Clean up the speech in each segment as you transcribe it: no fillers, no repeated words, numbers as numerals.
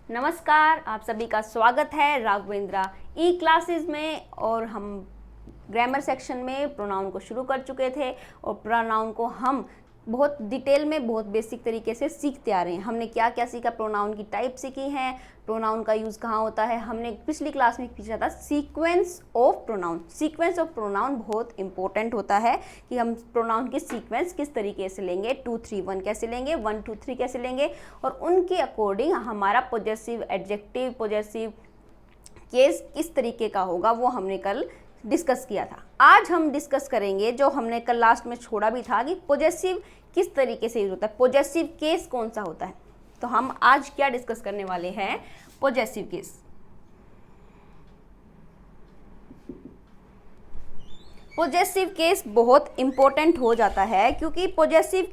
नमस्कार, आप सभी का स्वागत है राघवेंद्रा ई क्लासेस में। और हम ग्रामर सेक्शन में प्रोनाउन को शुरू कर चुके थे और प्रोनाउन को हम बहुत डिटेल में बहुत बेसिक तरीके से सीखते आ रहे हैं। हमने क्या क्या सीखा, प्रोनाउन की टाइप सीखी हैं, प्रोनाउन का यूज़ कहाँ होता है। हमने पिछली क्लास में पूछा था sequence of pronoun. Sequence of pronoun बहुत इंपॉर्टेंट होता है कि हम प्रोनाउन की सीक्वेंस किस तरीके से लेंगे, 2 3 1 कैसे लेंगे, 1 2 3 कैसे लेंगे, और उनके अकॉर्डिंग हमारा पॉजेसिव एडजेक्टिव पॉजेसिव केस किस तरीके का होगा, वो हमने कल डिस्कस किया था। आज हम डिस्कस करेंगे जो हमने कल लास्ट में छोड़ा भी था कि पॉजेसिव किस तरीके से यूज होता है, पॉजेसिव केस कौन सा होता है। तो हम आज क्या डिस्कस करने वाले हैं, पॉजेसिव केस। पॉजेसिव केस बहुत इंपॉर्टेंट हो जाता है क्योंकि पॉजेसिव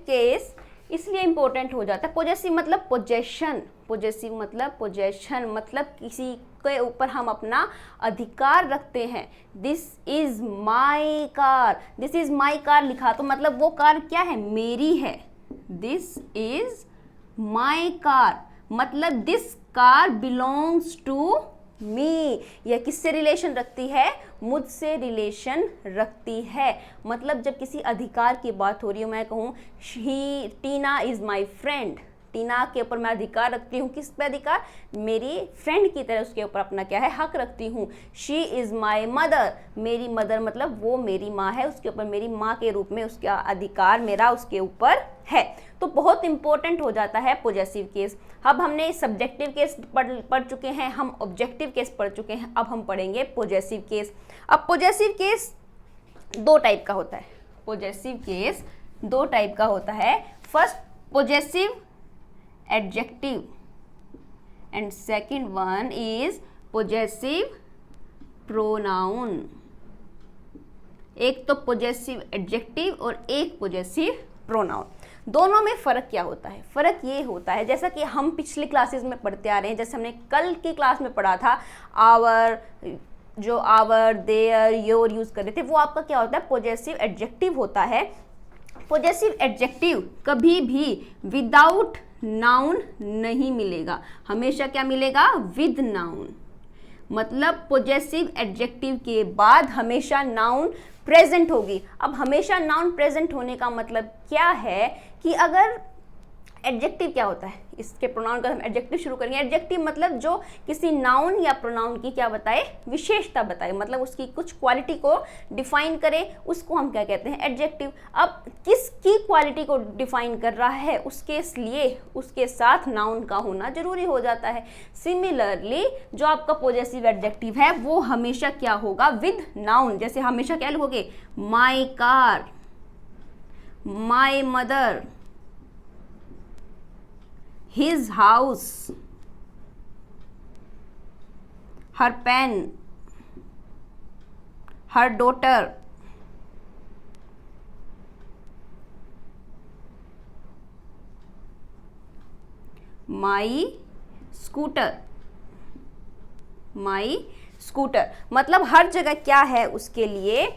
केस इसलिए इंपॉर्टेंट हो जाता है। पॉजेसिव मतलब पोजेशन, पॉजेसिव मतलब पोजेशन, मतलब किसी के ऊपर हम अपना अधिकार रखते हैं। This is my car, this is my car लिखा तो मतलब वो कार क्या है, मेरी है। दिस इज माई कार मतलब this car belongs to me. यह किससे रिलेशन रखती है, मुझसे रिलेशन रखती है। मतलब जब किसी अधिकार की बात हो रही हो, मैं कहूँ टीना इज माई फ्रेंड, टीना के ऊपर मैं अधिकार रखती हूँ। किस पे अधिकार, मेरी फ्रेंड की तरह उसके ऊपर अपना क्या है, हक रखती हूँ। शी इज़ माई मदर, मेरी मदर मतलब वो मेरी माँ है, उसके ऊपर मेरी माँ के रूप में उसका अधिकार मेरा उसके ऊपर है। तो बहुत इंपॉर्टेंट हो जाता है पॉजेसिव केस। अब हमने सब्जेक्टिव केस पढ़ चुके हैं, हम ऑब्जेक्टिव केस पढ़ चुके हैं, अब हम पढ़ेंगे पॉजेसिव केस। अब पॉजेसिव केस दो टाइप का होता है। पॉजेसिव केस दो टाइप का होता है। First possessive adjective and second one is possessive pronoun. एक तो पॉजेसिव एडजेक्टिव और एक पॉजेसिव प्रोनाउन। दोनों में फ़र्क क्या होता है, फ़र्क ये होता है जैसा कि हम पिछली क्लासेस में पढ़ते आ रहे हैं। जैसे हमने कल की क्लास में पढ़ा था आवर, जो आवर देयर योर यूज़ कर रहे थे, वो आपका क्या होता है, पॉजेसिव एडजेक्टिव होता है। पॉजेसिव एडजेक्टिव कभी भी विदाउट नाउन नहीं मिलेगा, हमेशा क्या मिलेगा, विद नाउन। मतलब पॉजेसिव एडजेक्टिव के बाद हमेशा नाउन प्रेजेंट होगी। अब हमेशा नाउन प्रेजेंट होने का मतलब क्या है कि अगर एडजेक्टिव क्या होता है, इसके प्रोनाउन का हम एडजेक्टिव शुरू करेंगे। एडजेक्टिव मतलब जो किसी नाउन या प्रोनाउन की क्या बताए, विशेषता बताए, मतलब उसकी कुछ क्वालिटी को डिफाइन करे, उसको हम क्या कहते हैं, एडजेक्टिव। अब किसकी क्वालिटी को डिफाइन कर रहा है, उसके लिए उसके साथ नाउन का होना जरूरी हो जाता है। सिमिलरली जो आपका पॉजेसिव एडजेक्टिव है वो हमेशा क्या होगा, विद नाउन। जैसे हमेशा क्या लिखोगे, माई car, my mother, his house, her pen, her daughter, my scooter, my scooter। मतलब हर जगह क्या है, उसके लिए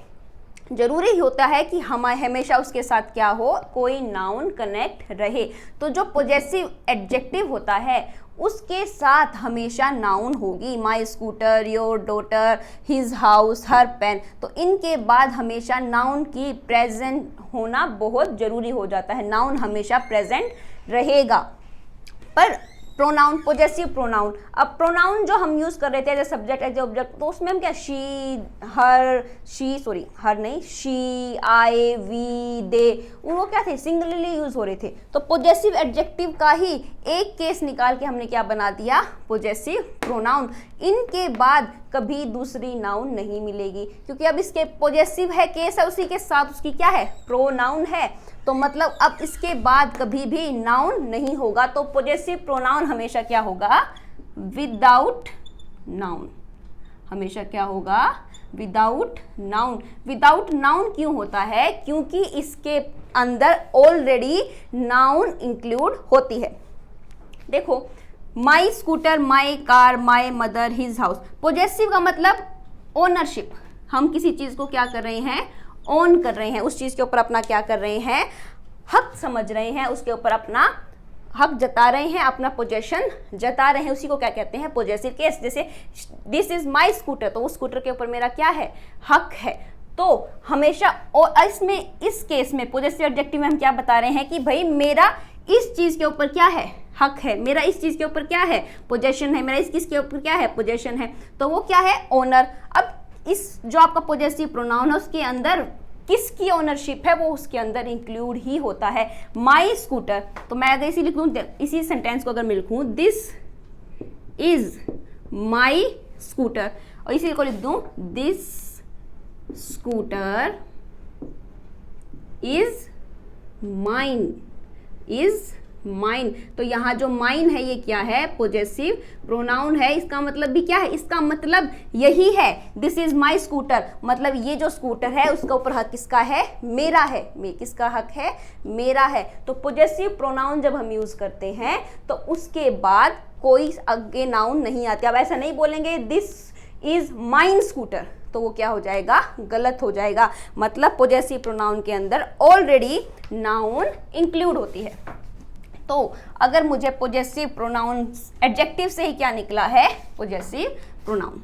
जरूरी होता है कि हम हमेशा उसके साथ क्या हो, कोई नाउन कनेक्ट रहे। तो जो पॉजेसिव एडजेक्टिव होता है उसके साथ हमेशा नाउन होगी। My scooter, your daughter, his house, her pen. तो इनके बाद हमेशा नाउन की प्रेजेंट होना बहुत जरूरी हो जाता है, नाउन हमेशा प्रेजेंट रहेगा। पर प्रोनाउन, पॉजेसिव प्रोनाउन, अब प्रोनाउन जो हम यूज़ कर रहे थे as a subject as a object, तो उसमें हम क्या, शी, हर, हर नहीं, शी, आई, वी, दे, वो क्या थे, सिंगुलरली यूज़ हो रहे थे। तो पॉजेसिव एडजेक्टिव का ही एक केस निकाल के हमने क्या बना दिया, पॉजेसिव प्रोनाउन। इनके बाद कभी दूसरी नाउन नहीं मिलेगी क्योंकि अब इसके पॉजेसिव है, केस है, उसी के साथ उसकी क्या है, प्रोनाउन है। तो मतलब अब इसके बाद कभी भी नाउन नहीं होगा। तो पॉजेसिव प्रोनाउन हमेशा क्या होगा, विदाउट नाउन। हमेशा क्या होगा, विदाउट नाउन। विदाउट नाउन क्यों होता है, क्योंकि इसके अंदर ऑलरेडी नाउन इंक्लूड होती है। देखो, my scooter, my car, my mother, his house. Possessive का मतलब ओनरशिप। हम किसी चीज़ को क्या कर रहे हैं, ओन कर रहे हैं, उस चीज़ के ऊपर अपना क्या कर रहे हैं, हक समझ रहे हैं, उसके ऊपर अपना हक जता रहे हैं, अपना पोजेशन जता रहे हैं, उसी को क्या कहते हैं, पोजेसिव केस। जैसे दिस इज माई स्कूटर, तो उस स्कूटर के ऊपर मेरा क्या है, हक है। तो हमेशा, और इसमें इस केस में पोजेसिव एडजेक्टिव में हम क्या बता रहे हैं कि भाई मेरा इस चीज के ऊपर क्या है, हक है, मेरा इस चीज के ऊपर क्या है, पोजेशन है, मेरा इस चीज के ऊपर क्या है, पोजेशन है, तो वो क्या है, ओनर। अब इस जो आपका पोजेसिव प्रोनाउन है उसके अंदर किसकी ओनरशिप है, वो उसके अंदर इंक्लूड ही होता है, माई स्कूटर। तो मैं अगर इसी लिख लूँ, इसी सेंटेंस को अगर मैं लिखूँ, दिस इज माई स्कूटर, और इसी को लिख दूँ, this scooter is mine, is mine. तो यहाँ जो माइन है ये क्या है, पोजेसिव प्रोनाउन है। इसका मतलब भी क्या है, इसका मतलब यही है, दिस इज माई स्कूटर, मतलब ये जो स्कूटर है उसका ऊपर हक किसका है, मेरा है। किसका हक है, मेरा है। तो पोजेसिव प्रोनाउन जब हम यूज करते हैं तो उसके बाद कोई आगे नाउन नहीं आती। अब ऐसा नहीं बोलेंगे दिस इज माइन स्कूटर, तो वो क्या हो जाएगा, गलत हो जाएगा। मतलब पोजेसिव प्रोनाउन के अंदर ऑलरेडी नाउन इंक्लूड होती है। तो अगर मुझे पोजेसिव प्रोनाउन एडजेक्टिव से ही क्या निकला है, पोजेसिव प्रोनाउन,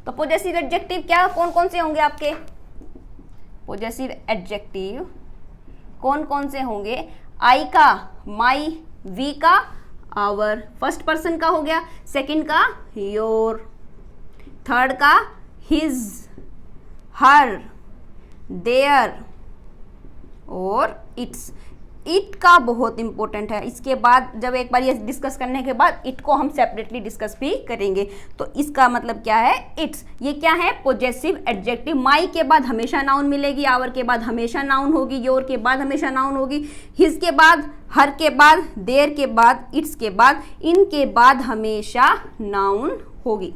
तो पोजेसिव एडजेक्टिव क्या कौन कौन से होंगे आपके, पोजेसिव एडजेक्टिव कौन कौन से होंगे, आई का, माई, वी का, आवर, फर्स्ट पर्सन का हो गया, सेकंड का योर, थर्ड का हिज, हर, देयर और इट्स। इट का बहुत इंपॉर्टेंट है। इसके बाद जब एक बार ये डिस्कस करने के बाद इट को हम सेपरेटली डिस्कस भी करेंगे। तो इसका मतलब क्या है, इट्स, ये क्या है, पोजेसिव एडजेक्टिव। माई के बाद हमेशा नाउन मिलेगी, आवर के बाद हमेशा नाउन होगी, योर के बाद हमेशा नाउन होगी, हिज के बाद, हर के बाद, देयर के बाद, इट्स के बाद, इनके बाद हमेशा नाउन होगी।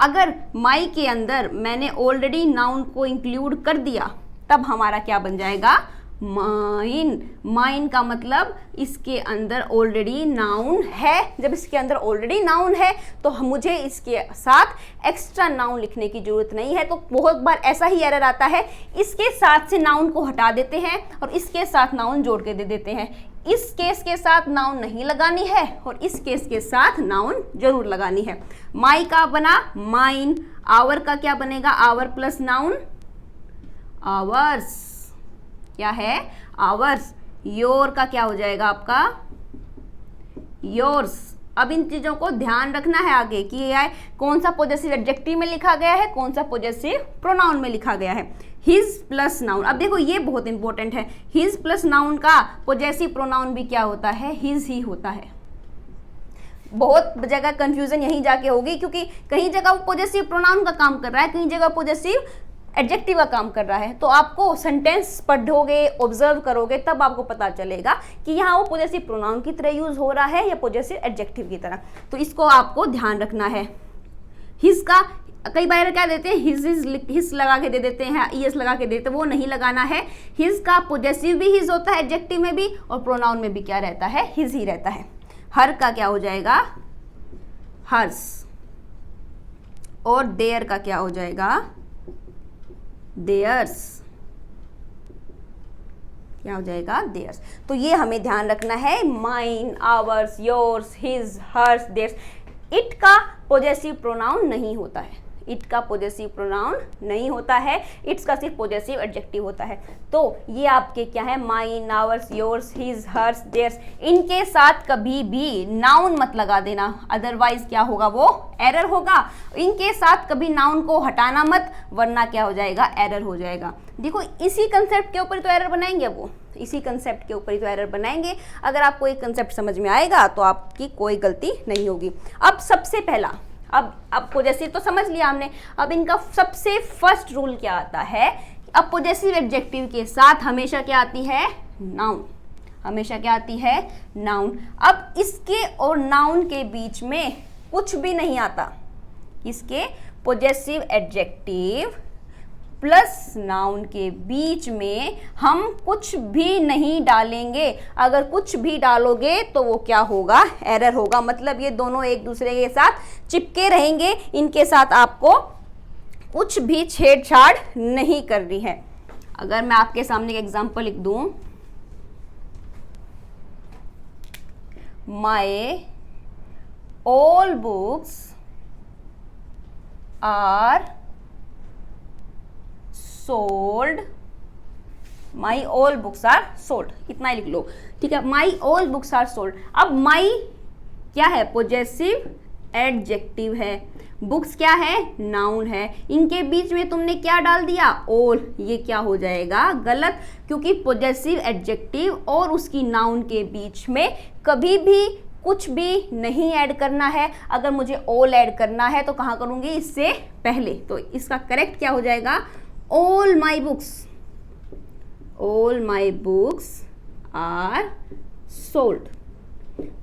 अगर माई के अंदर मैंने ऑलरेडी नाउन को इंक्लूड कर दिया तब हमारा क्या बन जाएगा, माइन। माइन का मतलब इसके अंदर ऑलरेडी नाउन है। जब इसके अंदर ऑलरेडी नाउन है तो मुझे इसके साथ एक्स्ट्रा नाउन लिखने की जरूरत नहीं है। तो बहुत बार ऐसा ही एरर आता है, इसके साथ से नाउन को हटा देते हैं और इसके साथ नाउन जोड़ के दे देते हैं। इस केस के साथ नाउन नहीं लगानी है और इस केस के साथ नाउन जरूर लगानी है। माई का बना माइन, आवर का क्या बनेगा, आवर प्लस नाउन, आवर्स, क्या है, आवर्स। योर का क्या हो जाएगा आपका, योर्स। अब इन चीजों को ध्यान रखना है आगे कि ये कौन सा पोजेसिव एडजेक्टिव में लिखा गया है, कौन सा पोजेसिव प्रोनाउन में लिखा गया है। हिज प्लस नाउन, अब देखो ये बहुत इंपॉर्टेंट है, हिज प्लस नाउन का पोजेसिव प्रोनाउन भी क्या होता है, हिज ही होता है। बहुत जगह कंफ्यूजन यहीं जाके होगी क्योंकि कहीं जगह वो पोजेसिव प्रोनाउन का काम कर रहा है, कहीं जगह पोजेसिव एडजेक्टिव का काम कर रहा है। तो आपको सेंटेंस पढ़ोगे, ऑब्जर्व करोगे, तब आपको पता चलेगा कि यहाँ वो पोजेसिव प्रोनाउन की तरह यूज हो रहा है या पोजेसिव एडजेक्टिव की तरह। तो इसको आपको ध्यान रखना है। हिज का कई बार क्या देते हैं, हिज लगा के दे देते हैं, ईएस लगा के देते हैं, वो नहीं लगाना है। हिज का पोजेसिव भी हिज होता है एडजेक्टिव में भी, और प्रोनाउन में भी क्या रहता है, हिज ही रहता है। हर का क्या हो जाएगा, हर्स, और देयर का क्या हो जाएगा, देयर्स, क्या हो जाएगा, देयर्स। तो ये हमें ध्यान रखना है, mine, ours, yours, his, hers, theirs. It का पोजेसिव प्रोनाउन नहीं होता है, इट का पोजेसिव प्रोनाउन नहीं होता है, इट्स का सिर्फ पोजेसिव एडजेक्टिव होता है। तो ये आपके क्या है, mine, ours, yours, his, hers, theirs, इनके साथ कभी भी नाउन मत लगा देना, अदरवाइज क्या होगा, वो एरर होगा। इनके साथ कभी नाउन को हटाना मत, वरना क्या हो जाएगा, एरर हो जाएगा। देखो इसी कंसेप्ट के ऊपर तो एरर बनाएंगे, वो इसी कंसेप्ट के ऊपर ही तो एरर बनाएंगे। अगर आपको एक कंसेप्ट समझ में आएगा तो आपकी कोई गलती नहीं होगी। अब सबसे पहला, अब पोजेसिव तो समझ लिया हमने, अब इनका सबसे फर्स्ट रूल क्या आता है, अब पोजेसिव एडजेक्टिव के साथ हमेशा क्या आती है, नाउन, हमेशा क्या आती है, नाउन। अब इसके और नाउन के बीच में कुछ भी नहीं आता, इसके पोजेसिव एडजेक्टिव प्लस नाउन के बीच में हम कुछ भी नहीं डालेंगे। अगर कुछ भी डालोगे तो वो क्या होगा, एरर होगा। मतलब ये दोनों एक दूसरे के साथ चिपके रहेंगे, इनके साथ आपको कुछ भी छेड़छाड़ नहीं करनी है। अगर मैं आपके सामने एक एग्जांपल लिख दूं, my all books are sold, my all books are sold, इतना ही लिख लो, ठीक है। My all books are sold. अब माई क्या है? पॉजेसिव एडजेक्टिव है, बुक्स क्या है? नाउन है, इनके बीच में तुमने क्या डाल दिया? ऑल। ये क्या हो जाएगा? गलत, क्योंकि पॉजेसिव एडजेक्टिव और उसकी नाउन के बीच में कभी भी कुछ भी नहीं ऐड करना है। अगर मुझे ऑल ऐड करना है तो कहाँ करूँगी? इससे पहले। तो इसका करेक्ट क्या हो जाएगा? All my books, all my books are sold.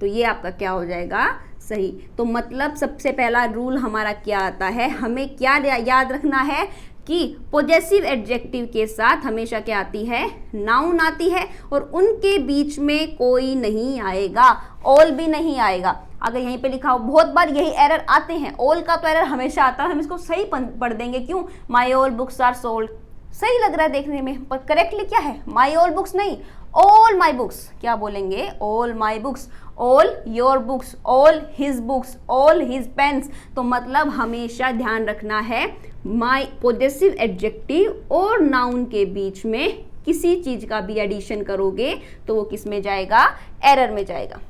तो ये आपका क्या हो जाएगा? सही। तो मतलब सबसे पहला रूल हमारा क्या आता है? हमें क्या याद रखना है कि पॉजेसिव एडजेक्टिव के साथ हमेशा क्या आती है? नाउन आती है, और उनके बीच में कोई नहीं आएगा, ऑल भी नहीं आएगा। अगर यहीं पे लिखा हो, बहुत बार यही एरर आते हैं, ऑल का तो एरर हमेशा आता है, हम इसको सही पढ़ देंगे। क्यों? My all books are sold, सही लग रहा है देखने में, पर करेक्टली क्या है? माई ऑल बुक्स नहीं, ऑल माई बुक्स। क्या बोलेंगे? All my books, all your books, all his books, all his pens. तो मतलब हमेशा ध्यान रखना है, माई पॉजेसिव एडजेक्टिव और नाउन के बीच में किसी चीज का भी एडिशन करोगे तो वो किस में जाएगा? एरर में जाएगा।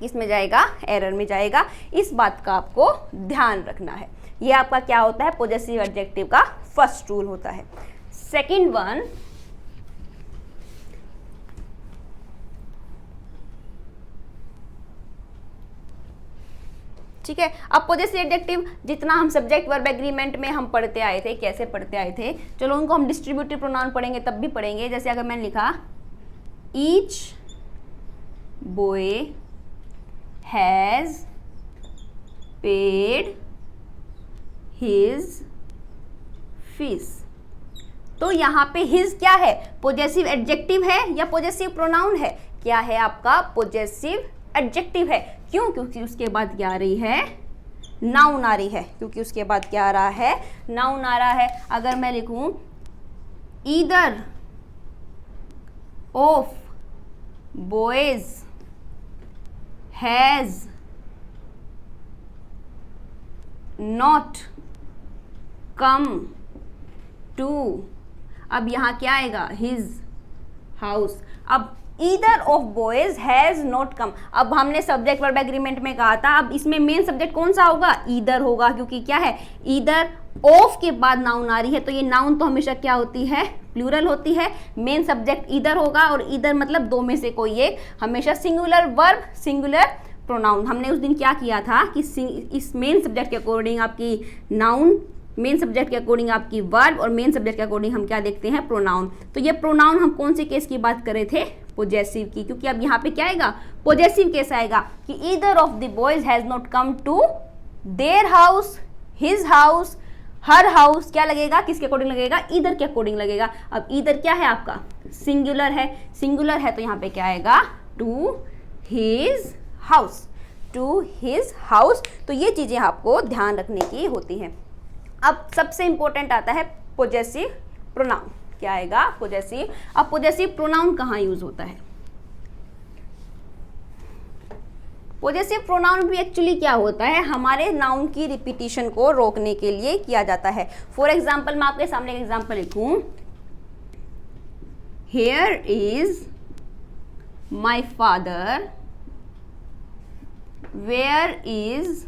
किसमें जाएगा? एरर में जाएगा। इस बात का आपको ध्यान रखना है। ये आपका क्या होता है? पॉजेसिव एडजेक्टिव का फर्स्ट रूल होता है। सेकंड वन, ठीक है। अब पॉजेसिव एडजेक्टिव जितना हम सब्जेक्ट वर्ब एग्रीमेंट में हम पढ़ते आए थे, कैसे पढ़ते आए थे, चलो उनको हम डिस्ट्रीब्यूटिव प्रोनाउन पढ़ेंगे तब भी पढ़ेंगे। जैसे अगर मैंने लिखा each boy has paid his fees, तो यहाँ पे हिज क्या है? पॉजेसिव एडजेक्टिव है या पॉजेसिव प्रोनाउन है? क्या है आपका? पॉजेसिव एडजेक्टिव है। क्यों? क्योंकि उसके बाद क्या आ रही है? नाउन आ रही है। क्योंकि उसके बाद क्या आ रहा है? नाउन आ रहा है। अगर मैं लिखूं either of boys has not come to, अब यहां क्या आएगा? His house. अब either of boys has not come, अब हमने सब्जेक्ट वर्ब एग्रीमेंट में कहा था, अब इसमें मेन सब्जेक्ट कौन सा होगा? ईदर होगा, क्योंकि क्या है? ईदर ऑफ के बाद नाउन आ रही है, तो ये नाउन तो हमेशा क्या होती है? प्लूरल होती है। मेन सब्जेक्ट ईदर होगा, और ईदर मतलब दो में से कोई एक, हमेशा सिंगुलर वर्ब सिंगुलर प्रोनाउन। हमने उस दिन क्या किया था कि इस मेन सब्जेक्ट के अकॉर्डिंग आपकी नाउन, मेन सब्जेक्ट के अकॉर्डिंग आपकी वर्ब, और मेन सब्जेक्ट के अकॉर्डिंग हम क्या देखते हैं? प्रोनाउन। तो ये प्रोनाउन हम कौन से केस की बात कर रहे थे? पॉजेसिव की, क्योंकि अब यहाँ पे क्या आएगा? पॉजेसिव केस आएगा कि either of the boys has not come to their house, his house, her house. क्या लगेगा? किसके अकॉर्डिंग लगेगा? ईदर के अकॉर्डिंग लगेगा। अब ईदर क्या है आपका? सिंगुलर है। सिंगुलर है तो यहाँ पे क्या आएगा? To his house, to his house. तो ये चीजें आपको ध्यान रखने की होती हैं। अब सबसे इंपॉर्टेंट आता है पॉजेसिव प्रोनाउन। क्या आएगा? पॉजेसिव। अब पॉजेसिव प्रोनाउन कहाँ यूज होता है? पॉजेसिव प्रोनाउन भी एक्चुअली क्या होता है? हमारे नाउन की रिपीटिशन को रोकने के लिए किया जाता है। फॉर एग्जाम्पल, मैं आपके सामने एक एग्जाम्पल लिखूं, here is my father, where is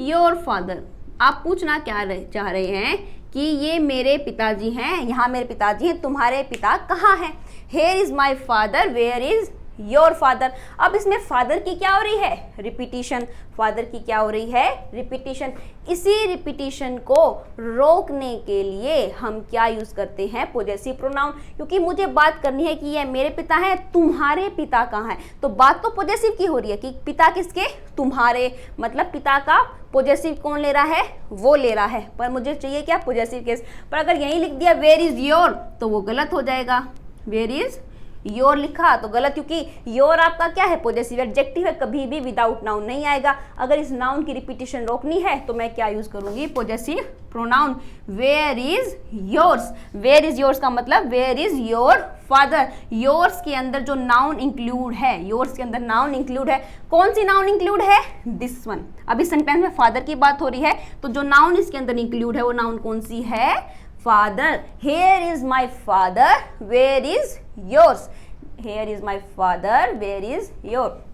your father. आप पूछना क्या चाह रहे हैं कि ये मेरे पिताजी हैं, यहाँ मेरे पिताजी हैं, तुम्हारे पिता कहाँ हैं? Here is my father, where is your father. अब इसमें फादर की क्या हो रही है? रिपीटिशन। फादर की क्या हो रही है? रिपीटिशन। इसी रिपीटिशन को रोकने के लिए हम क्या यूज करते हैं? Possessive pronoun. क्योंकि मुझे बात करनी है कि ये मेरे पिता हैं, तुम्हारे पिता कहाँ हैं, तो बात तो पॉजेसिव की हो रही है कि पिता किसके? तुम्हारे। मतलब पिता का पॉजेसिव कौन ले रहा है? वो ले रहा है। पर मुझे चाहिए क्या? Possessive case. पर अगर यही लिख दिया वेयर इज योर, तो वो गलत हो जाएगा। वेयर इज योर लिखा तो गलत, क्योंकि योर आपका क्या है? पॉजेसिव एडजेक्टिव है, कभी भी विदाउट नाउन नहीं आएगा। अगर इस नाउन की रिपीटिशन रोकनी है तो मैं क्या यूज करूंगी? Possessive pronoun. Where is yours. Where is yours का मतलब where is your father. Yours के अंदर जो नाउन इंक्लूड है, योर्स के अंदर नाउन इंक्लूड है, कौन सी नाउन इंक्लूड है? This one. अभी सेंटेंस में फादर की बात हो रही है, तो जो नाउन इसके अंदर इंक्लूड है वो नाउन कौन सी है? Father. Here is my father, where is yours? Here is my father, where is your?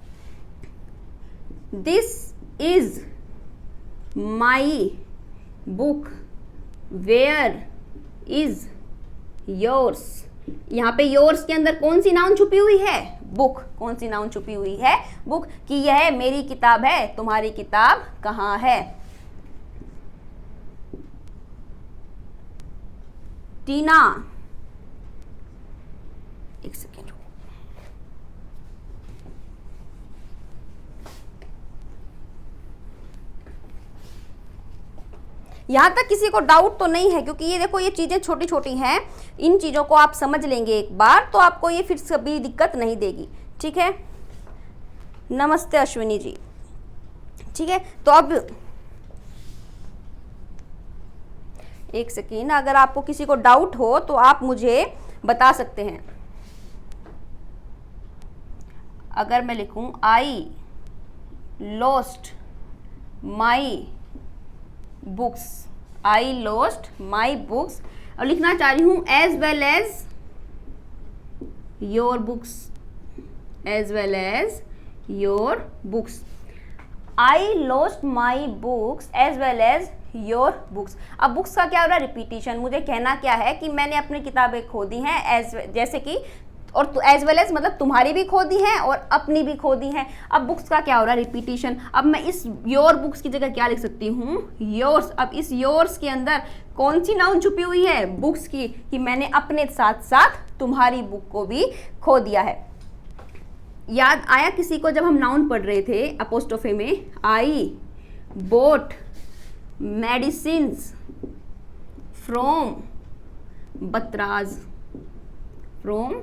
This is my book, where is yours? यहाँ पे योर्स के अंदर कौन सी नाउन छुपी हुई है? बुक। कौन सी नाउन छुपी हुई है? बुक। कि यह मेरी किताब है, तुम्हारी किताब कहाँ है? टीना, एक सेकेंड। यहाँ तक किसी को डाउट तो नहीं है, क्योंकि ये देखो ये चीज़ें छोटी छोटी हैं, इन चीज़ों को आप समझ लेंगे एक बार तो आपको ये फिर कभी दिक्कत नहीं देगी। ठीक है, नमस्ते अश्विनी जी। ठीक है, तो अब एक सेकेंड, अगर आपको किसी को डाउट हो तो आप मुझे बता सकते हैं। अगर मैं लिखूं I lost my books, I lost my books, और लिखना चाह रही हूं as well as your books, as well as your books. I lost my books as well as your books. अब बुक्स का क्या हो रहा है? रिपीटिशन। मुझे कहना क्या है कि मैंने अपनी किताबें खो दी हैं, एज जैसे कि, और एज वेल एज मतलब तुम्हारी भी खो दी हैं और अपनी भी खो दी हैं। अब बुक्स का क्या हो रहा है? रिपीटिशन। अब मैं इस योर बुक्स की जगह क्या लिख सकती हूँ? योर्स। अब इस योर्स के अंदर कौन सी नाउन छुपी हुई है? बुक्स की, कि मैंने अपने साथ साथ तुम्हारी बुक को भी खो दिया है। याद आया किसी को जब हम नाउन पढ़ रहे थे अपोस्ट्रोफे में? I bought medicines from Batra's, from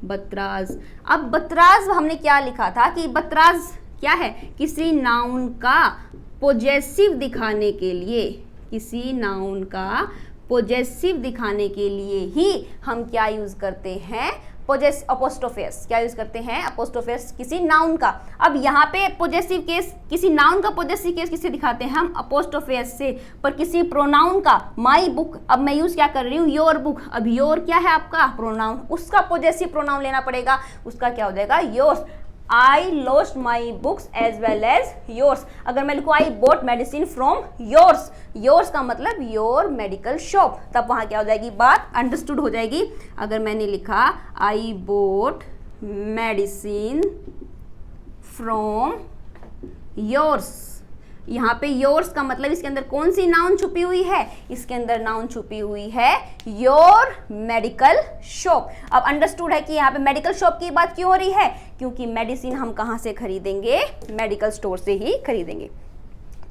Batra's. अब बतराज हमने क्या लिखा था कि बतराज क्या है? किसी नाउन का पोजेसिव दिखाने के लिए, किसी नाउन का पोजेसिव दिखाने के लिए ही हम क्या यूज करते हैं? पोजेस अपोस्ट्रोफेस। क्या यूज करते हैं? अपोस्ट्रोफेस किसी नाउन का। अब यहाँ पे पोजेसिव केस, किसी नाउन का पोजेसिव केस किससे दिखाते हैं हम? अपोस्ट्रोफेस से। पर किसी प्रोनाउन का, माई बुक, अब मैं यूज क्या कर रही हूँ? Your book. अब योर क्या है आपका? प्रोनाउन। उसका पोजेसिव प्रोनाउन लेना पड़ेगा, उसका क्या हो जाएगा? Yours. I lost my books as well as yours. अगर मैं लिखूँ I bought medicine from yours, yours का मतलब योर मेडिकल शॉप, तब वहां क्या हो जाएगी? बात अंडरस्टूड हो जाएगी। अगर मैंने लिखा आई बोट मेडिसिन फ्रॉम योर्स, यहाँ पे योर्स का मतलब इसके अंदर कौन सी नाउन छुपी हुई है? इसके अंदर नाउन छुपी हुई है योर मेडिकल शॉप। अब अंडरस्टूड है कि यहाँ पे मेडिकल शॉप की बात क्यों हो रही है? क्योंकि मेडिसिन हम कहाँ से खरीदेंगे? मेडिकल स्टोर से ही खरीदेंगे।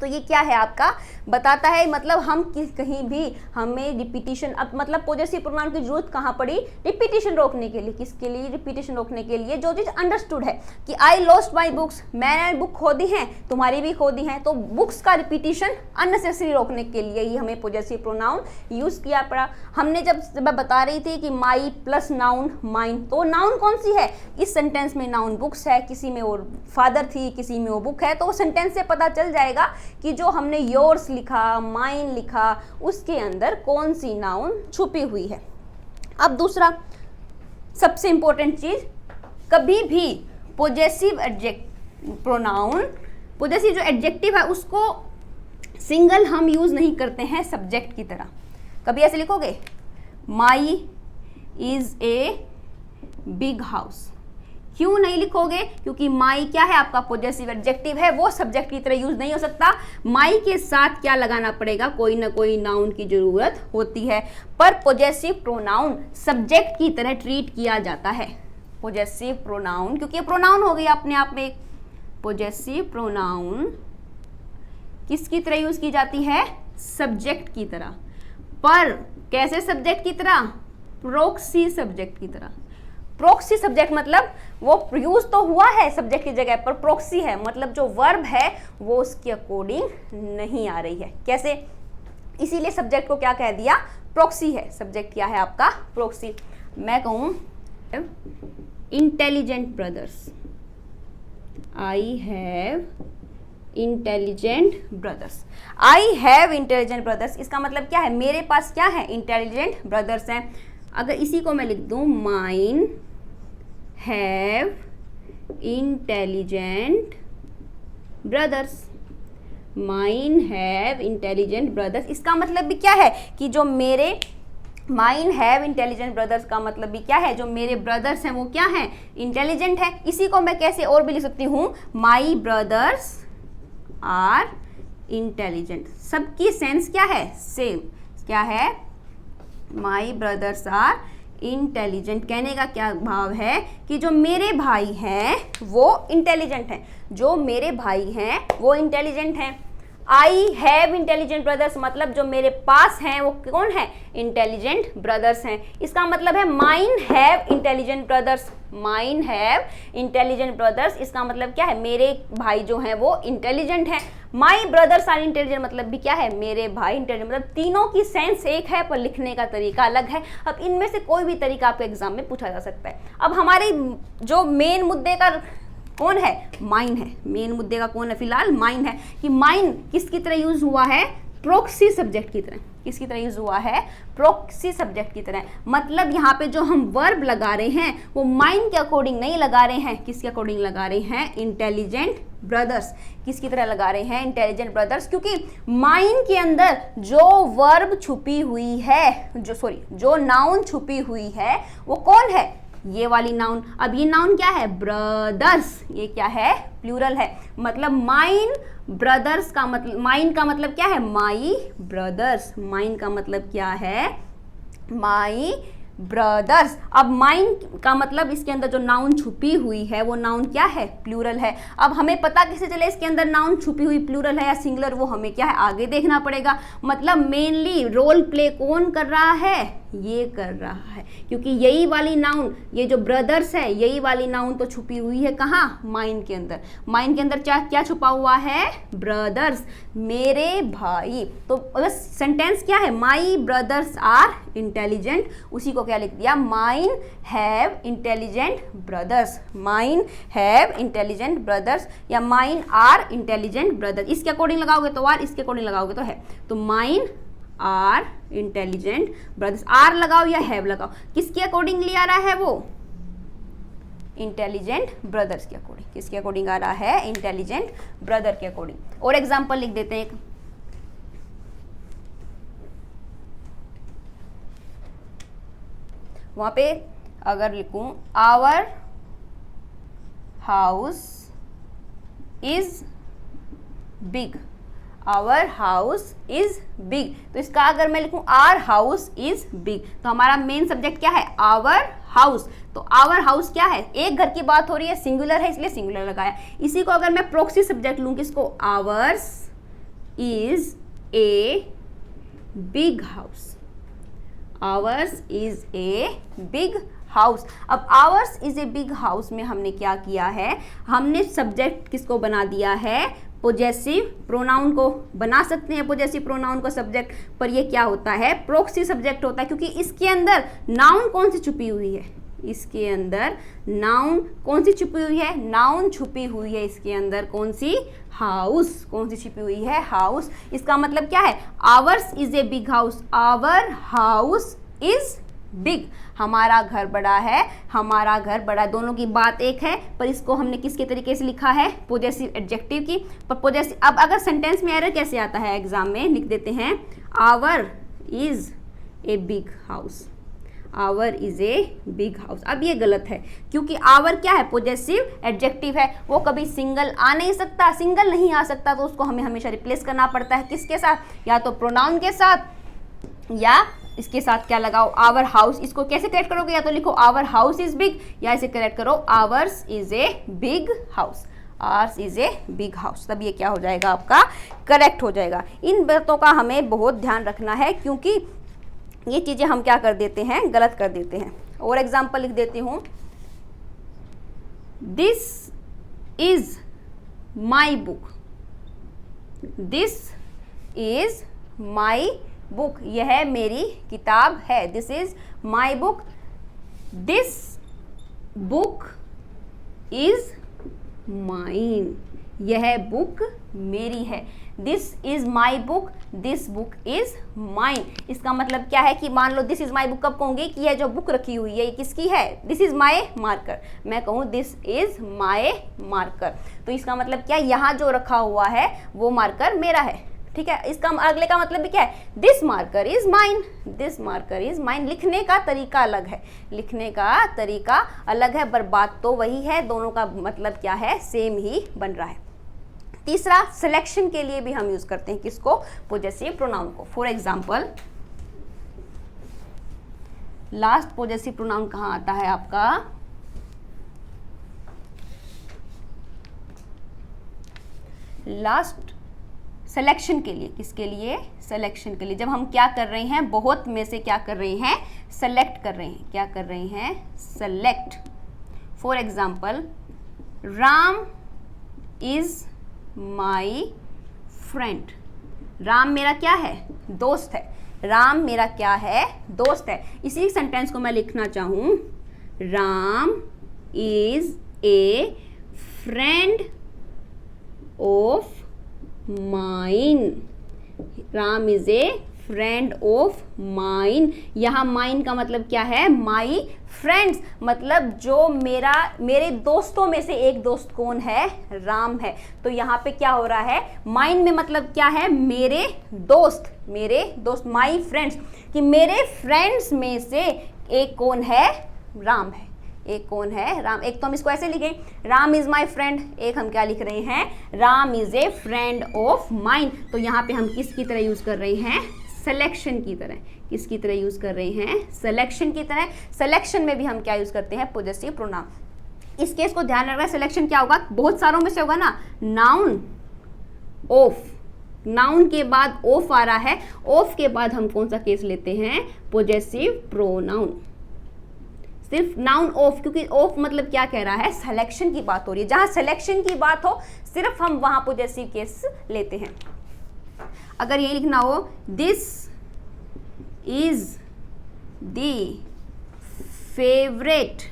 तो ये क्या है आपका? बताता है मतलब हम कहीं भी हमें रिपीटिशन, अब मतलब पोजेसिव प्रोनाउन की जरूरत कहाँ पड़ी? रिपीटिशन रोकने के लिए। किसके लिए? रिपीटिशन रोकने के लिए। जो चीज़ अंडरस्टूड है कि आई लॉस्ट माई बुक्स, मैंने बुक खो दी हैं, तुम्हारी भी खो दी हैं, तो बुक्स का रिपीटिशन अननेसेसरी रोकने के लिए ही हमें पोजेसिव प्रोनाउन यूज़ किया पड़ा। हमने जब मैं बता रही थी कि माई प्लस नाउन माइन, तो नाउन कौन सी है? इस सेंटेंस में नाउन बुक्स है, किसी में वो फादर थी, किसी में वो बुक है, तो वो सेंटेंस से पता चल जाएगा कि जो हमने योर्स लिखा, माइन लिखा, उसके अंदर कौन सी नाउन छुपी हुई है। अब दूसरा सबसे इंपॉर्टेंट चीज, कभी भी पोजेसिव प्रोनाउन, पोजेसिव जो एडजेक्टिव है उसको सिंगल हम यूज नहीं करते हैं सब्जेक्ट की तरह। कभी ऐसे लिखोगे माई इज ए बिग हाउस, क्यों नहीं लिखोगे? क्योंकि माई क्या है आपका? पोजेसिव एडजेक्टिव है, वो सब्जेक्ट की तरह यूज नहीं हो सकता। माई के साथ क्या लगाना पड़ेगा? कोई ना कोई नाउन की जरूरत होती है। पर पोजेसिव प्रोनाउन सब्जेक्ट की तरह ट्रीट किया जाता है। पोजेसिव प्रोनाउन, क्योंकि ये प्रोनाउन हो गया अपने आप में। पोजेसिव प्रोनाउन किसकी तरह यूज की जाती है? सब्जेक्ट की तरह। पर कैसे सब्जेक्ट की तरह? प्रोक्सी सब्जेक्ट की तरह। प्रोक्सी सब्जेक्ट मतलब वो यूज तो हुआ है सब्जेक्ट की जगह पर, प्रोक्सी है मतलब जो वर्ब है वो उसके अकॉर्डिंग नहीं आ रही है। कैसे? इसीलिए सब्जेक्ट को क्या कह दिया? प्रोक्सी है। सब्जेक्ट क्या है आपका? प्रोक्सी। मैं कहूँ intelligent brothers, I have intelligent brothers, I have intelligent brothers. इसका मतलब क्या है, मेरे पास क्या है, इंटेलिजेंट ब्रदर्स हैं। अगर इसी को मैं लिख दूं, mine have intelligent brothers, mine have intelligent brothers, इसका मतलब भी क्या है कि जो मेरे माइन हैव इंटेलिजेंट ब्रदर्स का मतलब भी क्या है, जो मेरे ब्रदर्स हैं वो क्या हैं, इंटेलिजेंट है। इसी को मैं कैसे और भी लिख सकती हूँ, माई ब्रदर्स आर इंटेलिजेंट। सबकी सेंस क्या है, सेम। क्या है, माई ब्रदर्स आर इंटेलिजेंट। कहने का क्या भाव है कि जो मेरे भाई हैं वो इंटेलिजेंट हैं, जो मेरे भाई हैं वो इंटेलिजेंट हैं। आई हैव इंटेलिजेंट ब्रदर्स मतलब जो मेरे पास हैं वो कौन है, इंटेलिजेंट ब्रदर्स हैं। इसका मतलब है mine have intelligent brothers, mine have intelligent brothers. इसका मतलब क्या है, मेरे भाई जो हैं वो इंटेलिजेंट हैं। माई ब्रदर्स आर इंटेलिजेंट मतलब भी क्या है, मेरे भाई इंटेलिजेंट। मतलब तीनों की सेंस एक है पर लिखने का तरीका अलग है। अब इनमें से कोई भी तरीका आपके एग्जाम में पूछा जा सकता है। अब हमारे जो मेन मुद्दे का कौन है, माइन है। मेन मुद्दे का कौन है, फिलहाल माइन है। कि माइन किसकी तरह यूज हुआ है, प्रोक्सी सब्जेक्ट की तरह। किसकी तरह यूज हुआ है, प्रोक्सी सब्जेक्ट की तरह। मतलब यहाँ पे जो हम वर्ब लगा रहे हैं वो माइन के अकॉर्डिंग नहीं लगा रहे हैं, किसके अकॉर्डिंग लगा रहे हैं, इंटेलिजेंट ब्रदर्स। किसकी तरह लगा रहे हैं, इंटेलिजेंट ब्रदर्स। क्योंकि माइन के अंदर जो वर्ब छुपी हुई है, जो नाउन छुपी हुई है वो कौन है, ये वाली नाउन। अब ये नाउन क्या है, ब्रदर्स। ये क्या है, प्लूरल है। मतलब माइन ब्रदर्स का मतलब, माइन का मतलब क्या है, माई ब्रदर्स। माइन का मतलब क्या है, माई ब्रदर्स। अब माइन का मतलब इसके अंदर जो नाउन छुपी हुई है वो नाउन क्या है, प्लूरल है। अब हमें पता कैसे चले इसके अंदर नाउन छुपी हुई प्लूरल है या सिंगुलर, वो हमें क्या है, आगे देखना पड़ेगा। मतलब मेनली रोल प्ले कौन कर रहा है, ये कर रहा है। क्योंकि यही वाली नाउन, ये जो ब्रदर्स है, यही वाली नाउन तो छुपी हुई है कहाँ, माइन के अंदर। माइन के अंदर क्या छुपा हुआ है, ब्रदर्स, मेरे भाई। तो बस सेंटेंस क्या है, माई ब्रदर्स आर इंटेलिजेंट। उसी को क्या लिख दिया, mine have intelligent brothers. Mine have intelligent brothers या माइन आर इंटेलिजेंट ब्रदर्स। इसके अकॉर्डिंग लगाओगे तो आर, इसके अकॉर्डिंग लगाओगे तो है। तो mine are intelligent brothers. Are लगाओ या हैव लगाओ, किसके अकॉर्डिंगली आ रहा है वो, इंटेलिजेंट ब्रदर्स के अकॉर्डिंग। किसके अकॉर्डिंग आ रहा है, इंटेलिजेंट ब्रदर के अकॉर्डिंग। और एग्जांपल लिख देते हैं एक, वहां पे अगर लिखूं, our house is big, our house is big. तो इसका अगर मैं लिखूं आवर हाउस इज बिग, तो हमारा मेन सब्जेक्ट क्या है, आवर हाउस। तो आवर हाउस क्या है, एक घर की बात हो रही है, सिंगुलर है इसलिए सिंगुलर लगाया। इसी को अगर मैं प्रोक्सी सब्जेक्ट लूं, किसको, ours is a big house, ours is a big house. अब ours is a big house में हमने क्या किया है, हमने सब्जेक्ट किसको बना दिया है, पोजेसिव प्रोनाउन को बना सकते हैं, पोजेसिव प्रोनाउन को सब्जेक्ट, पर ये क्या होता है, प्रोक्सी सब्जेक्ट होता है। क्योंकि इसके अंदर नाउन कौन सी छुपी हुई है, इसके अंदर नाउन कौन सी छुपी हुई है, नाउन छुपी हुई है इसके अंदर, कौन सी, हाउस। कौन सी छुपी हुई है, हाउस। इसका मतलब क्या है, ours is a big house, our house is big. हमारा घर बड़ा है, हमारा घर बड़ा, दोनों की बात एक है, पर इसको हमने किसके तरीके से लिखा है, पोजेसिव एडजेक्टिव की। पर पोजेसिव, अब अगर सेंटेंस में एरर कैसे आता है एग्जाम में, लिख देते हैं our is a big house, our is a big house. अब ये गलत है, क्योंकि आवर क्या है, पोजेसिव एडजेक्टिव है, वो कभी सिंगल आ नहीं सकता। सिंगल नहीं आ सकता तो उसको हमें हमेशा रिप्लेस करना पड़ता है, किसके साथ, या तो प्रोनाउन के साथ, या इसके साथ क्या लगाओ, आवर हाउस। इसको कैसे करेक्ट करोगे, या तो लिखो आवर हाउस इज बिग, या इसे करेक्ट करो hours is a big house, ours is a big house. तब ये क्या हो जाएगा, आपका करेक्ट हो जाएगा। इन बातों का हमें बहुत ध्यान रखना है, क्योंकि ये चीजें हम क्या कर देते हैं, गलत कर देते हैं। और एग्जाम्पल लिख देती हूं, this is my book, this is my book, यह मेरी किताब है, this is my book. This book is mine, यह बुक मेरी है। This is my book, this book is mine. इसका मतलब क्या है कि मान लो दिस इज माई बुक कब कहूंगी कि यह जो बुक रखी हुई है ये किसकी है, दिस इज माई मार्कर। मैं कहूँ दिस इज माई मार्कर, तो इसका मतलब क्या, यहाँ जो रखा हुआ है वो मार्कर मेरा है। ठीक है, इसका अगले का मतलब भी क्या है, this marker is mine, this marker is mine. लिखने का तरीका अलग है, लिखने का तरीका अलग है, पर बात तो वही है, दोनों का मतलब क्या है, सेम ही बन रहा है। तीसरा, सिलेक्शन के लिए भी हम यूज करते हैं किसको, पोजेसिव प्रोनाउन को। For example, last possessive pronoun कहाँ आता है आपका, लास्ट सिलेक्शन के लिए। किसके लिए, सिलेक्शन के लिए। जब हम क्या कर रहे हैं, बहुत में से क्या कर रहे हैं, सेलेक्ट कर रहे हैं। क्या कर रहे हैं, select. For example, Ram is my friend. Ram मेरा क्या है, दोस्त है। राम मेरा क्या है, दोस्त है। इसी सेंटेंस को मैं लिखना चाहूँ, Ram is a friend of mine. Ram is a friend of mine. यहाँ माइन का मतलब क्या है, माई फ्रेंड्स, मतलब जो मेरे दोस्तों में से एक दोस्त कौन है, राम है। तो यहाँ पे क्या हो रहा है, माइन में मतलब क्या है, मेरे दोस्त, माई फ्रेंड्स, कि मेरे फ्रेंड्स में से एक कौन है, राम है। एक कौन है, राम। एक तो हम इसको ऐसे लिखे, राम इज माई फ्रेंड। एक हम क्या लिख रहे हैं, Ram is a friend of mine. तो यहाँ पे हम किसकी तरह यूज कर रहे हैं, सिलेक्शन की तरह। किसकी तरह यूज कर रहे हैं, सिलेक्शन की तरह। सिलेक्शन में भी हम क्या यूज करते हैं, पोजेसिव प्रोनाउन। इस केस को ध्यान रखना, सिलेक्शन क्या होगा, बहुत सारों में से होगा ना, नाउन ऑफ, नाउन के बाद ऑफ आ रहा है, ऑफ के बाद हम कौन सा केस लेते हैं, पोजेसिव प्रोनाउन। सिर्फ नाउन ऑफ, क्योंकि ऑफ मतलब क्या कह रहा है, सिलेक्शन की बात हो रही है। जहां सिलेक्शन की बात हो सिर्फ हम वहां पोजेसिव केस लेते हैं। अगर ये लिखना हो, this is the favourite,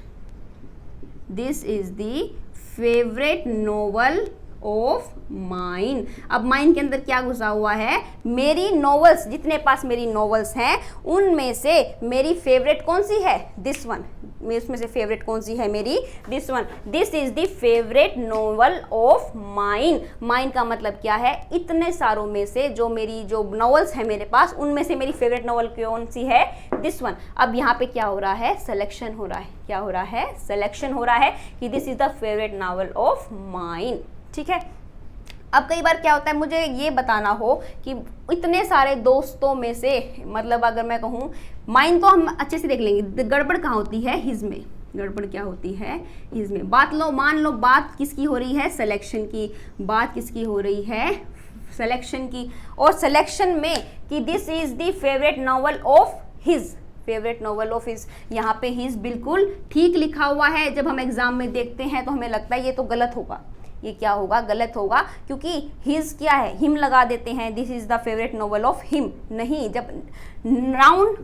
this is the favourite novel of mine. अब माइन के अंदर क्या घुसा हुआ है, मेरी नॉवेल्स, जितने पास मेरी नॉवेल्स हैं उनमें से मेरी फेवरेट कौन सी है, दिस वन। उसमें से फेवरेट कौन सी है मेरी, this one. This is the favourite novel of mine. Mine का मतलब क्या है, इतने सारों में से जो नॉवेल्स हैं मेरे पास, उनमें से मेरी फेवरेट नॉवेल कौन सी है, दिस वन। अब यहाँ पे क्या हो रहा है, सिलेक्शन हो रहा है। क्या हो रहा है, सिलेक्शन हो रहा है कि this is the favourite novel of mine. ठीक है। अब कई बार क्या होता है, मुझे ये बताना हो कि इतने सारे दोस्तों में से, मतलब अगर मैं कहूँ, माइन तो हम अच्छे से देख लेंगे, गड़बड़ कहाँ होती है, हिज में। गड़बड़ क्या होती है, हिज में। मान लो बात किसकी हो रही है, सिलेक्शन की। बात किसकी हो रही है, सिलेक्शन की। और सिलेक्शन में कि this is the favourite novel of his, favourite novel of his. यहाँ पे हिज बिल्कुल ठीक लिखा हुआ है। जब हम एग्जाम में देखते हैं तो हमें लगता है ये तो गलत होगा, ये क्या होगा, गलत होगा, क्योंकि हिज क्या है, हिम लगा देते हैं, this is the favourite novel of him. नहीं, जब नाउन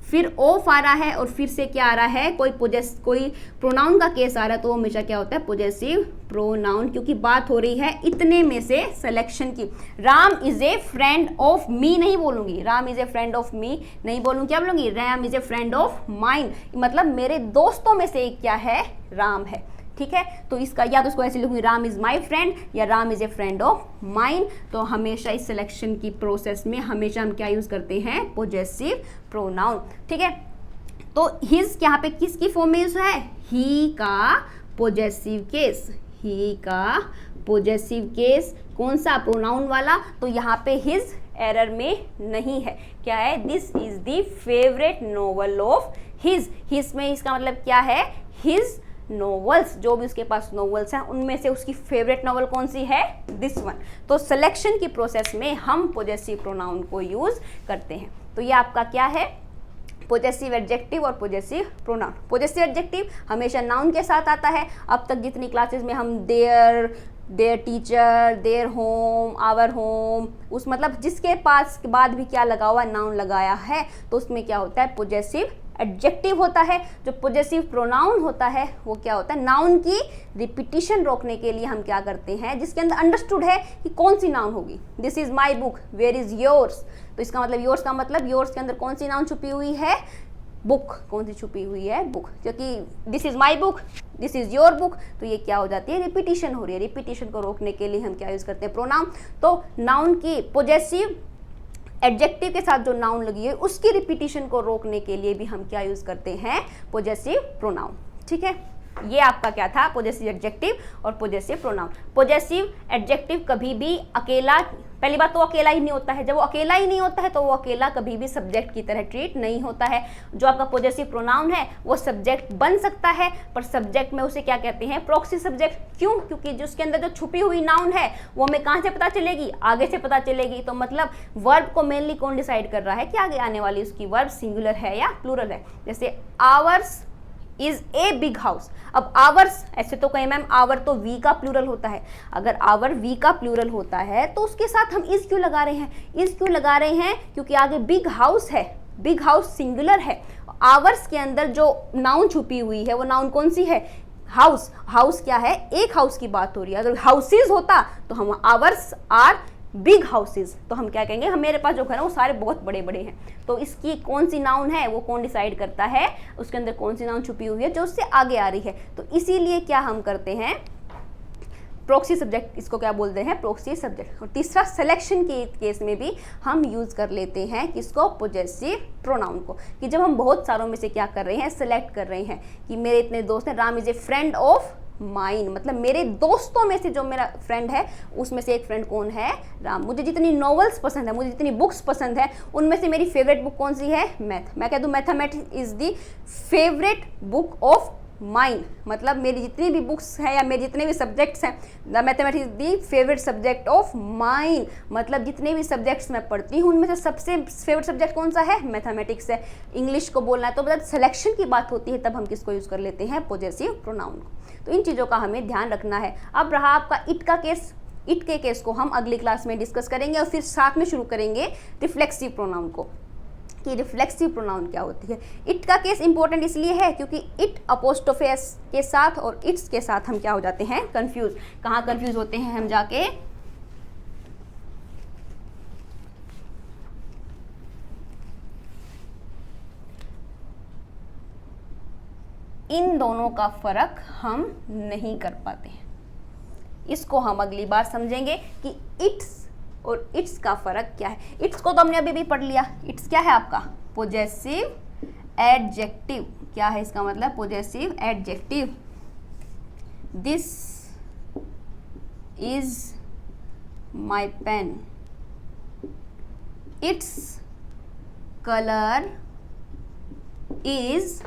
फिर ऑफ आ रहा है और फिर से क्या आ रहा है, कोई प्रोनाउन का केस आ रहा है, तो हमेशा क्या होता है, पोजेसिव प्रोनाउन, क्योंकि बात हो रही है इतने में से सिलेक्शन की। Ram is a friend of me नहीं बोलूंगी, Ram is a friend of me नहीं बोलूंगी, क्या बोलूंगी, Ram is a friend of mine. मतलब मेरे दोस्तों में से एक क्या है, राम है। ठीक है, तो इसका या तो इसको ऐसे लिखूंगी, राम इज माई फ्रेंड या Ram is a friend of mine. तो हमेशा इस सिलेक्शन की प्रोसेस में हमेशा हम क्या यूज करते हैं, पोजेसिव प्रोनाउन। ठीक है, तो हिज यहाँ पे किसकी फॉर्म में यूज है, ही का पोजेसिव केस। ही का पोजेसिव केस कौन सा, प्रोनाउन वाला। तो यहाँ पे हिज एरर में नहीं है, क्या है, this is the favourite novel of his. His में इसका मतलब क्या है, हिज नॉवेल्स, जो भी उसके पास नॉवेल्स हैं उनमें से उसकी फेवरेट नॉवेल कौन सी है, दिस वन। तो सिलेक्शन की प्रोसेस में हम पोजेसिव प्रोनाउन को यूज करते हैं। तो ये आपका क्या है, पोजेसिव एडजेक्टिव और पोजेसिव प्रोनाउन। पोजेसिव एडजेक्टिव हमेशा नाउन के साथ आता है। अब तक जितनी क्लासेस में हम their teacher, their home, our home, उस मतलब जिसके पास के बाद भी क्या लगा हुआ, नाउन लगाया है, तो उसमें क्या होता है, पोजेसिव एडजेक्टिव होता है, जो पॉजेसिव प्रोनाउन होता है वो क्या होता है, नाउन की रिपीटिशन रोकने के लिए हम क्या करते हैं, जिसके अंदर अंडरस्टूड है कि कौन सी नाउन होगी। This is my book, where is yours, तो इसका मतलब योर्स का मतलब योर्स के अंदर कौन सी नाउन छुपी हुई है, बुक, कौन सी छुपी हुई है, बुक, क्योंकि this is my book, this is your book, तो ये क्या हो जाती है, रिपीटिशन हो रही है। रिपीटिशन को रोकने के लिए हम क्या यूज करते हैं, प्रोनाउन। तो नाउन की पॉजेसिव एडजेक्टिव के साथ जो नाउन लगी है उसकी रिपीटिशन को रोकने के लिए भी हम क्या यूज करते हैं, पॉजेसिव प्रोनाउन। ठीक है, ये आपका क्या था, पॉजेसिव एडजेक्टिव और पॉजेसिव प्रोनाउन। पॉजेसिव एडजेक्टिव कभी भी अकेला, पहली बात तो अकेला ही नहीं होता है, जब वो अकेला ही नहीं होता है तो वो अकेला कभी भी सब्जेक्ट की तरह ट्रीट नहीं होता है। जो आपका पॉजेसिव प्रोनाउन है वो सब्जेक्ट बन सकता है, पर सब्जेक्ट में उसे क्या कहते हैं, प्रॉक्सी सब्जेक्ट। क्यों? क्योंकि जो उसके अंदर जो छुपी हुई नाउन है वो हमें कहाँ से पता चलेगी, आगे से पता चलेगी। तो मतलब वर्ब को मेनली कौन डिसाइड कर रहा है कि आगे आने वाली उसकी वर्ब सिंगुलर है या प्लूरल है। जैसे hours is a big house. अब आवर्स, ऐसे तो कहें मैम आवर तो वी का प्लूरल होता है, अगर आवर वी का प्लूरल होता है तो उसके साथ हम इज क्यों लगा रहे हैं, इज क्यों लगा रहे हैं, क्योंकि आगे बिग हाउस है, बिग हाउस सिंगुलर है। आवर्स के अंदर जो नाउन छुपी हुई है वो नाउन कौन सी है, हाउस। हाउस क्या है, एक हाउस की बात हो रही है। अगर हाउसेज होता तो हम आवर्स आर बिग हाउसेज, तो हम क्या कहेंगे, हम मेरे पास जो घर है वो सारे बहुत बड़े बड़े हैं। तो इसकी कौन सी नाउन है वो कौन डिसाइड करता है, उसके अंदर कौन सी नाउन छुपी हुई है जो उससे आगे आ रही है। तो इसीलिए क्या हम करते हैं, प्रॉक्सी सब्जेक्ट, इसको क्या बोलते हैं, प्रॉक्सी सब्जेक्ट। और तीसरा, सिलेक्शन के केस में भी हम यूज कर लेते हैं किसको, पॉजेसिव प्रोनाउन को, कि जब हम बहुत सारों में से क्या कर रहे हैं, सेलेक्ट कर रहे हैं कि मेरे इतने दोस्त हैं, Ram is a friend of mine, मतलब मेरे दोस्तों में से जो मेरा फ्रेंड है उसमें से एक फ्रेंड कौन है, राम। मुझे जितनी नॉवेल्स पसंद है, मुझे जितनी बुक्स पसंद है, उनमें से मेरी फेवरेट बुक कौन सी है, मैथ। मैं कह दूं mathematics is the favourite book of mine, मतलब मेरी जितनी भी बुक्स हैं या मेरे जितने भी सब्जेक्ट्स हैं, the mathematics the favourite subject of mine, मतलब जितने भी सब्जेक्ट्स मैं पढ़ती हूँ उनमें से सबसे फेवरेट सब्जेक्ट कौन सा है, मैथमेटिक्स है। इंग्लिश को बोलना है तो मतलब सिलेक्शन की बात होती है तब हम किसको यूज़ कर लेते हैं, पॉजेसिव प्रोनाउन को। तो इन चीज़ों का हमें ध्यान रखना है। अब रहा आपका इट का केस, इट के केस को हम अगली क्लास में डिस्कस करेंगे और फिर साथ में शुरू करेंगे रिफ्लेक्सिव प्रोनाउन को, कि रिफ्लेक्सिव प्रोनाउन क्या होती है। इट का केस इंपॉर्टेंट इसलिए है क्योंकि इट अपोस्ट्रोफी एस के साथ और इट्स के साथ हम क्या हो जाते हैं, कंफ्यूज। कहाँ कंफ्यूज होते हैं हम, जाके इन दोनों का फर्क हम नहीं कर पाते हैं। इसको हम अगली बार समझेंगे कि इट्स और इट्स का फर्क क्या है। इट्स को तो हमने अभी भी पढ़ लिया, इट्स क्या है आपका, पॉजेसिव एडजेक्टिव। क्या है इसका मतलब, possessive adjective. This is my pen, its colour is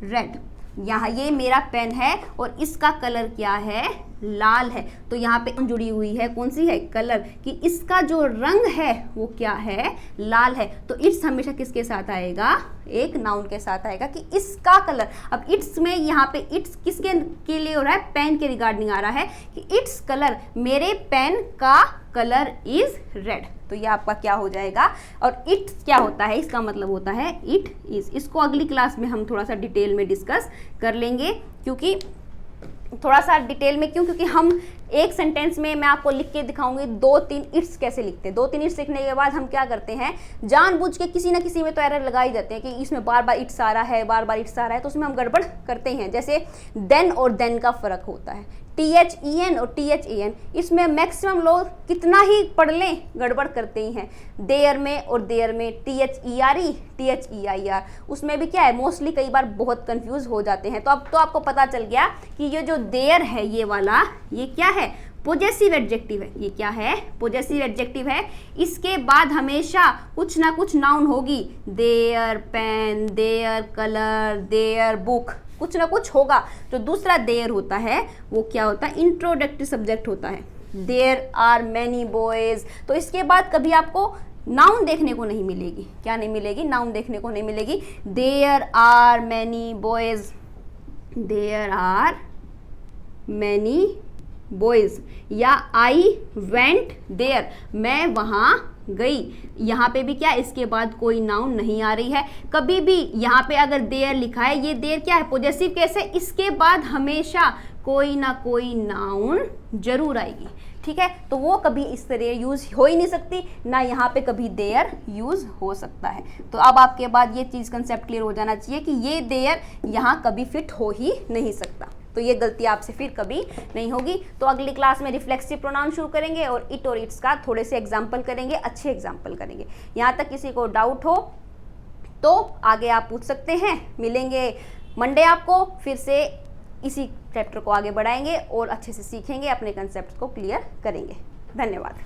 red. यहाँ ये मेरा पेन है और इसका कलर क्या है, लाल है। तो यहाँ पे जुड़ी हुई है कौन सी है, कलर, कि इसका जो रंग है वो क्या है, लाल है। तो इट्स हमेशा किसके साथ आएगा, एक नाउन के साथ आएगा कि इसका कलर। अब इट्स में यहाँ पे इट्स किसके के लिए हो रहा है, पेन के रिगार्डिंग आ रहा है कि इट्स कलर, मेरे पेन का कलर इज रेड। तो ये आपका क्या हो जाएगा। और इट्स क्या होता है, इसका मतलब होता है इट इज। इसको अगली क्लास में हम थोड़ा सा डिटेल में डिस्कस कर लेंगे, क्योंकि थोड़ा सा डिटेल में क्यों, क्योंकि हम एक सेंटेंस में मैं आपको लिख के दिखाऊंगी 2-3 इट्स कैसे लिखते हैं। 2-3 इट्स लिखने के बाद हम क्या करते हैं, जानबूझ के किसी ना किसी में तो एरर लगा ही देते हैं कि इसमें बार बार इट्स आ रहा है, बार बार इट्स आ रहा है, तो उसमें हम गड़बड़ करते हैं। जैसे देन और देन का फर्क होता है, THEN और THAN, इसमें मैक्सिमम लोग कितना ही पढ़ लें गड़बड़ करते ही हैं। देयर में और देयर में THERE THEIR, उसमें भी क्या है, मोस्टली कई बार बहुत कंफ्यूज हो जाते हैं। तो अब तो आपको पता चल गया कि ये जो देयर है ये वाला, ये क्या है, पॉजेसिव एडजेक्टिव है। ये क्या है, पॉजेसिव एडजेक्टिव है। इसके बाद हमेशा कुछ ना कुछ नाउन होगी, their pen, their colour, their book, कुछ ना कुछ होगा। जो दूसरा देयर होता है वो क्या होता है, इंट्रोडक्टरी सब्जेक्ट होता है। देयर आर मैनी बॉयज, तो इसके बाद कभी आपको नाउन देखने को नहीं मिलेगी। क्या नहीं मिलेगी, नाउन देखने को नहीं मिलेगी। There are many boys, there are many boys, या आई वेंट देयर, मैं वहाँ गई। यहाँ पे भी क्या, इसके बाद कोई नाउन नहीं आ रही है। कभी भी यहाँ पे अगर देयर लिखा है, ये देयर क्या है, पॉजेसिव केस है, इसके बाद हमेशा कोई ना कोई नाउन जरूर आएगी, ठीक है। तो वो कभी इस तरह यूज हो ही नहीं सकती, ना यहाँ पे कभी देयर यूज हो सकता है। तो अब आपके बाद ये चीज़ कंसेप्ट क्लियर हो जाना चाहिए कि ये देयर यहाँ कभी फिट हो ही नहीं सकता। तो ये गलती आपसे फिर कभी नहीं होगी। तो अगली क्लास में रिफ्लेक्सिव प्रोनाउन शुरू करेंगे और इट और इट्स का थोड़े से एग्जाम्पल करेंगे, अच्छे एग्जाम्पल करेंगे। यहाँ तक किसी को डाउट हो तो आगे आप पूछ सकते हैं। मिलेंगे मंडे आपको, फिर से इसी चैप्टर को आगे बढ़ाएंगे और अच्छे से सीखेंगे, अपने कंसेप्ट को क्लियर करेंगे। धन्यवाद।